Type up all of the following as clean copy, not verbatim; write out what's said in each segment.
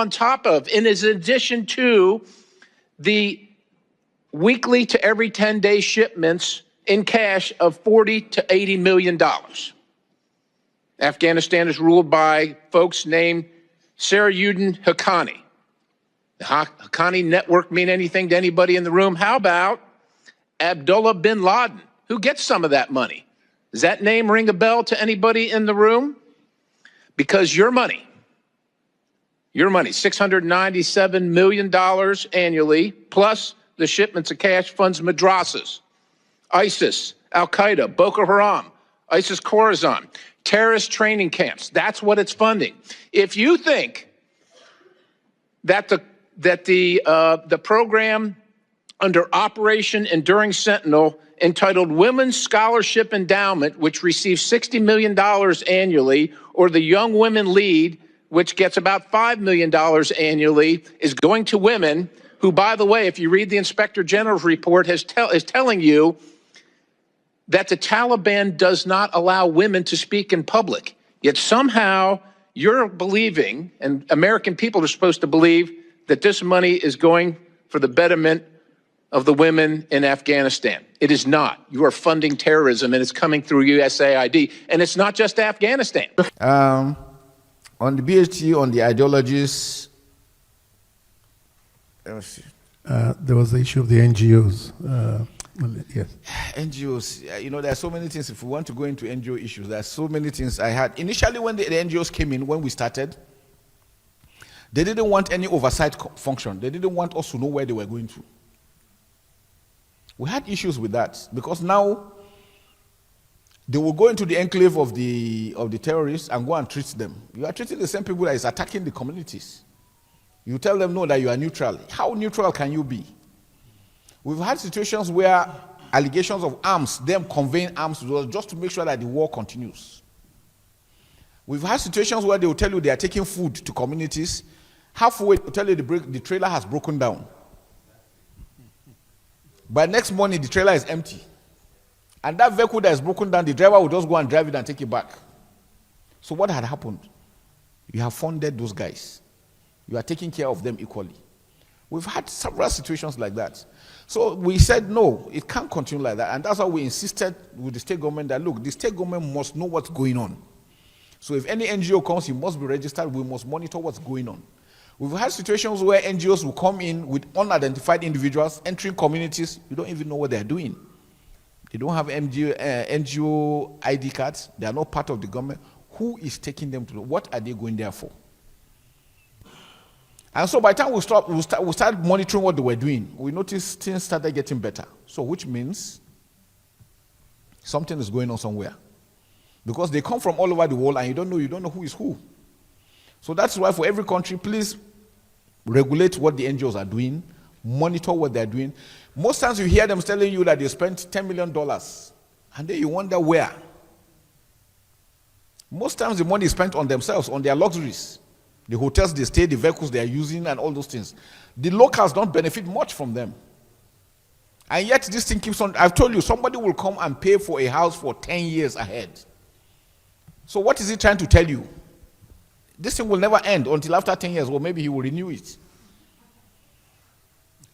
on top of, in addition to the weekly to every 10-day shipments in cash of $40 to $80 million. Afghanistan is ruled by folks named Sarajuddin Haqqani. The Haqqani network mean anything to anybody in the room? How about Abdullah bin Laden? Who gets some of that money? Does that name ring a bell to anybody in the room? Because your money, $697 million annually, plus the shipments of cash funds madrasas, ISIS, Al-Qaeda, Boko Haram, ISIS Khorasan, terrorist training camps. That's what it's funding. If you think that the program under Operation Enduring Sentinel, entitled Women's Scholarship Endowment, which receives $60 million annually, or the Young Women Lead, which gets about $5 million annually, is going to women who, by the way, if you read the Inspector General's report, is telling you that the Taliban does not allow women to speak in public. Yet somehow you're believing, and American people are supposed to believe, that this money is going for the betterment of the women in Afghanistan. It is not. You are funding terrorism, and it's coming through USAID. And it's not just Afghanistan. On the BHT, on the ideologies, let me see. There was the issue of the NGOs. Yes. NGOs, there are so many things. If we want to go into NGO issues, there are so many things I had. Initially, when the NGOs came in, when we started, they didn't want any oversight function. They didn't want us to know where they were going to. We had issues with that because now they will go into the enclave of the terrorists and go and treat them. You are treating the same people that is attacking the communities. You tell them no, that you are neutral. How neutral can you be? We've had situations where allegations of arms, them conveying arms to us just to make sure that the war continues. We've had situations where they will tell you they are taking food to communities. Halfway, they will tell you the trailer has broken down. By next morning, the trailer is empty. And that vehicle that is broken down, the driver will just go and drive it and take it back. So what had happened? You have funded those guys. You are taking care of them equally. We've had several situations like that. So we said, no, it can't continue like that. And that's why we insisted with the state government that, look, the state government must know what's going on. So if any NGO comes, it must be registered. We must monitor what's going on. We've had situations where NGOs will come in with unidentified individuals entering communities. You don't even know what they're doing. They don't have NGO ID cards. They are not part of the government. Who is taking them to? What are they going there for? And so by the time we start monitoring what they were doing, we noticed things started getting better. So which means something is going on somewhere. Because they come from all over the world and you don't know who is who. So that's why for every country, please regulate what the NGOs are doing, monitor what they're doing. Most times you hear them telling you that they spent $10 million, and then you wonder where. Most times the money is spent on themselves, on their luxuries, the hotels they stay, the vehicles they are using, and all those things. The locals don't benefit much from them. And yet this thing keeps on. I've told you, somebody will come and pay for a house for 10 years ahead. So what is he trying to tell you? This thing will never end until after 10 years, or maybe he will renew it.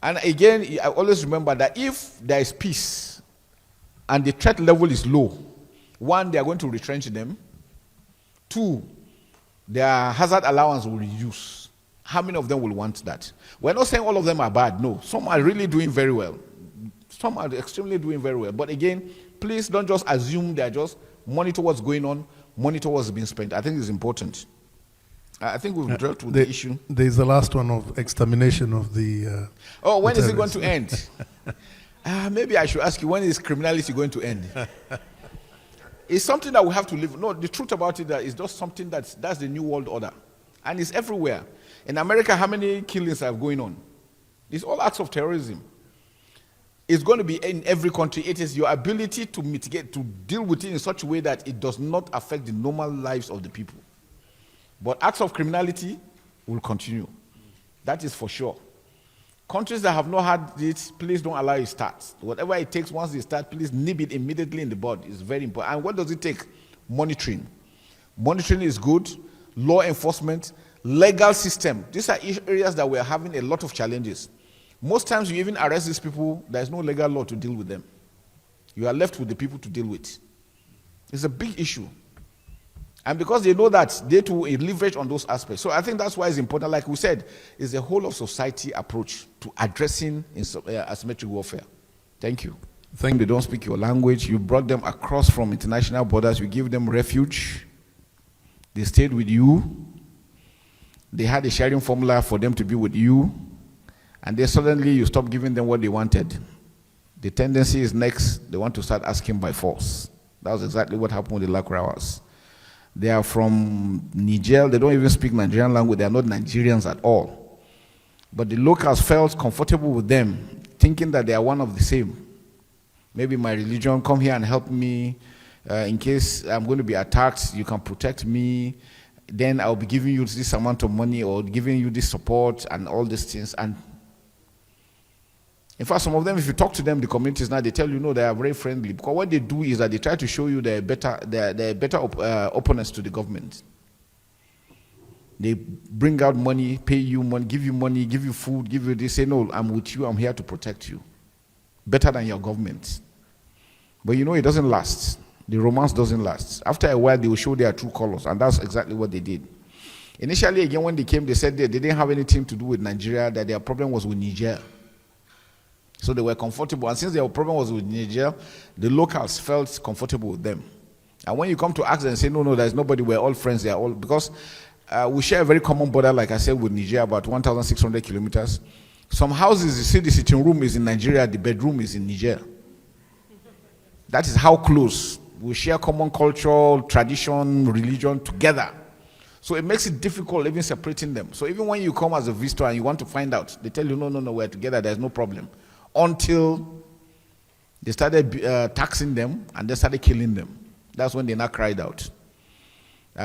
And again, I always remember that if there is peace and the threat level is low, one, they are going to retrench them. Two, their hazard allowance will reduce. How many of them will want that? We're not saying all of them are bad. No, some are really doing very well. Some are extremely doing very well. But again, please don't just assume they're just monitor what's going on, monitor what's being spent. I think it's important. I think we've dealt with the issue. There's the last one of extermination of the... when is it going to end? Maybe I should ask you, when is criminality going to end? It's something that we have to live. No, the truth about it is just something that's the new world order. And it's everywhere. In America, how many killings are going on? It's all acts of terrorism. It's going to be in every country. It is your ability to mitigate, to deal with it in such a way that it does not affect the normal lives of the people. But acts of criminality will continue. That is for sure. Countries that have not had it, please don't allow it to start. Whatever it takes, once they start, please nib it immediately in the bud. It's very important. And what does it take? Monitoring. Monitoring is good. Law enforcement. legal system. These are areas that we are having a lot of challenges. Most times you even arrest these people, there's no legal law to deal with them. You are left with the people to deal with. It's a big issue. And because they know that, they too leverage on those aspects. So I think that's why it's important, like we said, is a whole of society approach to addressing asymmetric warfare. Thank you. Thank you. They don't speak your language. You brought them across from international borders. You give them refuge. They stayed with you. They had a sharing formula for them to be with you. And then suddenly you stop giving them what they wanted. The tendency is next, they want to start asking by force. That was exactly what happened with the Lakrawas. They are from Niger. They don't even speak Nigerian language. They are not Nigerians at all. But the locals felt comfortable with them, thinking that they are one of the same. Maybe my religion, come here and help me. In case I'm going to be attacked, you can protect me. Then I'll be giving you this amount of money or giving you this support and all these things. And in fact, some of them, if you talk to them, the communities now, they tell you, no, they are very friendly. Because what they do is that they try to show you they're better opponents to the government. They bring out money, pay you money, give you food, give you this. Say, no, I'm with you, I'm here to protect you. Better than your government. But you know, it doesn't last. The romance doesn't last. After a while, they will show their true colors, and that's exactly what they did. Initially, again, when they came, they said they didn't have anything to do with Nigeria, that their problem was with Niger. So they were comfortable. And since their problem was with Niger, the locals felt comfortable with them. And when you come to ask them and say, no, there's nobody, we're all friends, they're all, because we share a very common border, like I said, with Niger, about 1,600 kilometers. Some houses, you see the sitting room is in Nigeria, the bedroom is in Niger. That is how close. We share common culture, tradition, religion together. So it makes it difficult even separating them. So even when you come as a visitor and you want to find out, they tell you, no, we're together, there's no problem. Until they started taxing them and they started killing them. That's when they now cried out.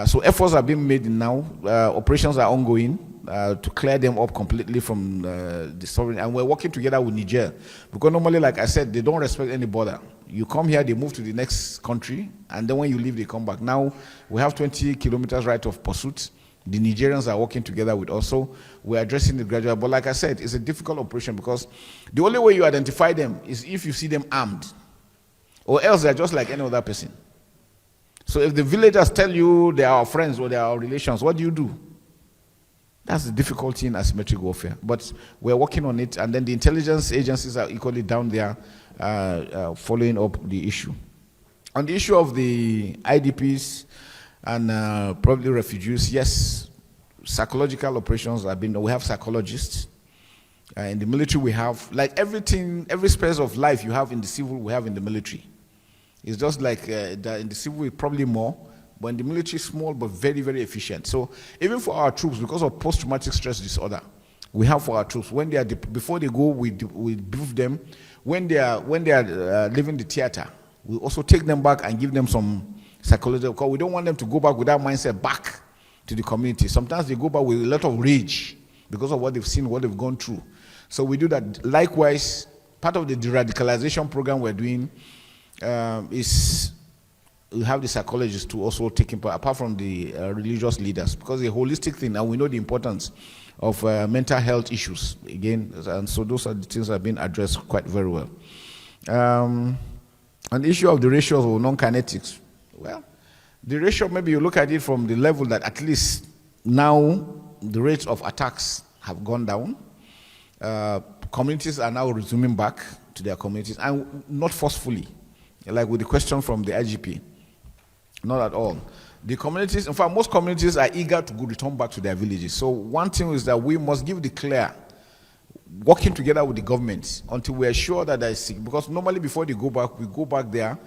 So efforts are being made now. Operations are ongoing to clear them up completely from the sovereign. And we're working together with Niger. Because normally, like I said, they don't respect any border. You come here, they move to the next country, and then when you leave, they come back. Now, we have 20 kilometers right of pursuit. The Nigerians are working together with us, so we're addressing it gradually. But like I said, it's a difficult operation because the only way you identify them is if you see them armed, or else they're just like any other person. So if the villagers tell you they are our friends or they are our relations, what do? That's the difficulty in asymmetric warfare. But we're working on it, and then the intelligence agencies are equally down there following up the issue. On the issue of the IDPs and probably refugees, yes, psychological operations have been, we have psychologists. In the military we have, like everything, every space of life you have in the civil, we have in the military. It's just like in the civil, it's probably more, but in the military, small but very, very efficient. So even for our troops, because of post-traumatic stress disorder, we have for our troops, when they are before they go, we brief them. When they are leaving the theater, we also take them back and give them some psychological, because we don't want them to go back with that mindset back to the community. Sometimes they go back with a lot of rage because of what they've seen, what they've gone through. So we do that. Likewise, part of the de-radicalization program we're doing is we have the psychologists to also take part, apart from the religious leaders, because it's a holistic thing, and we know the importance of mental health issues again, and so those are the things that have been addressed quite very well. On the issue of the ratios of non-kinetics, well, the ratio, maybe you look at it from the level that at least now the rates of attacks have gone down. Communities are now resuming back to their communities, and not forcefully, like with the question from the IGP. Not at all. The communities, in fact, most communities are eager to return back to their villages. So one thing is that we must give the clear, working together with the government until we are sure that there is, because normally before they go back, we go back there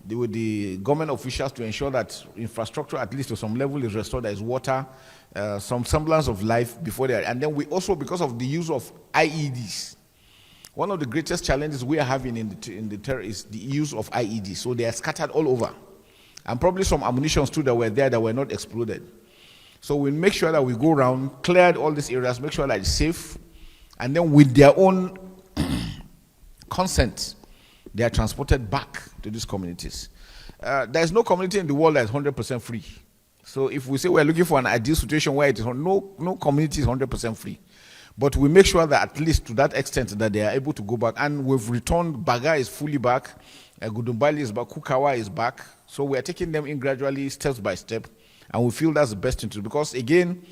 with the government officials to ensure that infrastructure, at least to some level, is restored. There is water, some semblance of life before they are. And then we also, because of the use of IEDs, one of the greatest challenges we are having in the terror is the use of IEDs. So they are scattered all over. And probably some ammunitions too that were there that were not exploded. So we'll make sure that we go around, clear all these areas, make sure that it's safe, and then with their own consent, they are transported back to these communities. There is no community in the world that is 100% free So if we say we're looking for an ideal situation where it is no community is 100% free, but we make sure that at least to that extent that they are able to go back, and we've returned. Baga is fully back, Gudumbali is back, Kukawa is back. So we are taking them in gradually, steps by step, and we feel that's the best thing to do, because again,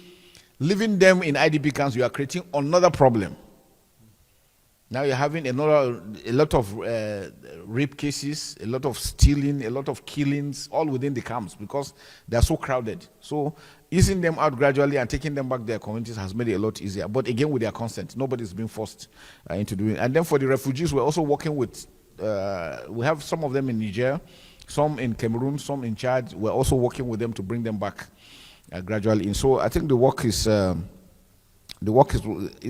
leaving them in IDP camps, you are creating another problem. Now you're having a lot of rape cases, a lot of stealing, a lot of killings, all within the camps because they're so crowded. So easing them out gradually and taking them back to their communities has made it a lot easier. But again, with their consent, nobody's been forced into doing it. And then for the refugees, we're also working with, we have some of them in Niger, some in Cameroon, some in Chad. We're also working with them to bring them back gradually. And so I think the work is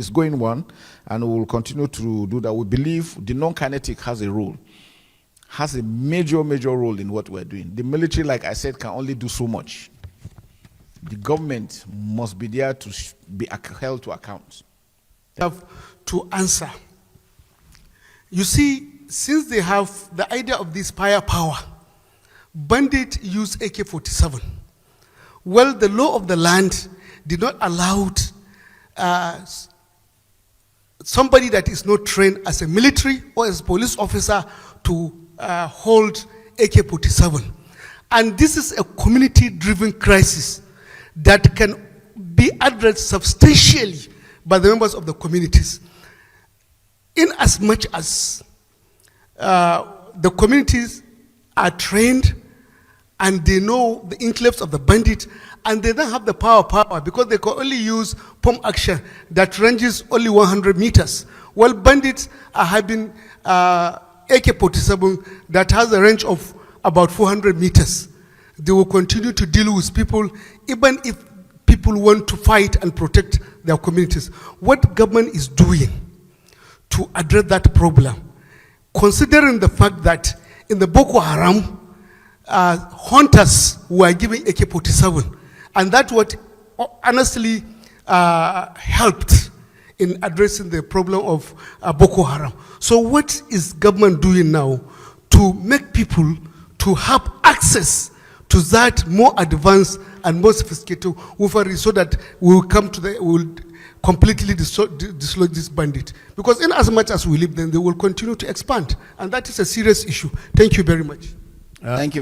going on, and we will continue to do that. We believe the non-kinetic has a major role in what we're doing. The military, like I said, can only do so much. The government must be there to be held to account. Have to answer. You see, since they have the idea of this firepower, bandits use AK-47. Well, the law of the land did not allow somebody that is not trained as a military or as a police officer to hold AK-47. And this is a community-driven crisis that can be addressed substantially by the members of the communities. In as much as the communities are trained and they know the enclaves of the bandit, and they don't have the power because they can only use pump action that ranges only 100 meters. Well, bandits are having AK-47 that has a range of about 400 meters. They will continue to deal with people even if people want to fight and protect their communities. What government is doing to address that problem, considering the fact that in the Boko Haram, hunters were given AK-47, and that's what honestly helped in addressing the problem of Boko Haram. So what is government doing now to make people to have access to that more advanced and more sophisticated weaponry so that we will come to we will completely dislodge this bandit? Because in as much as we leave them, they will continue to expand, and that is a serious issue. Thank you very much. Thank you.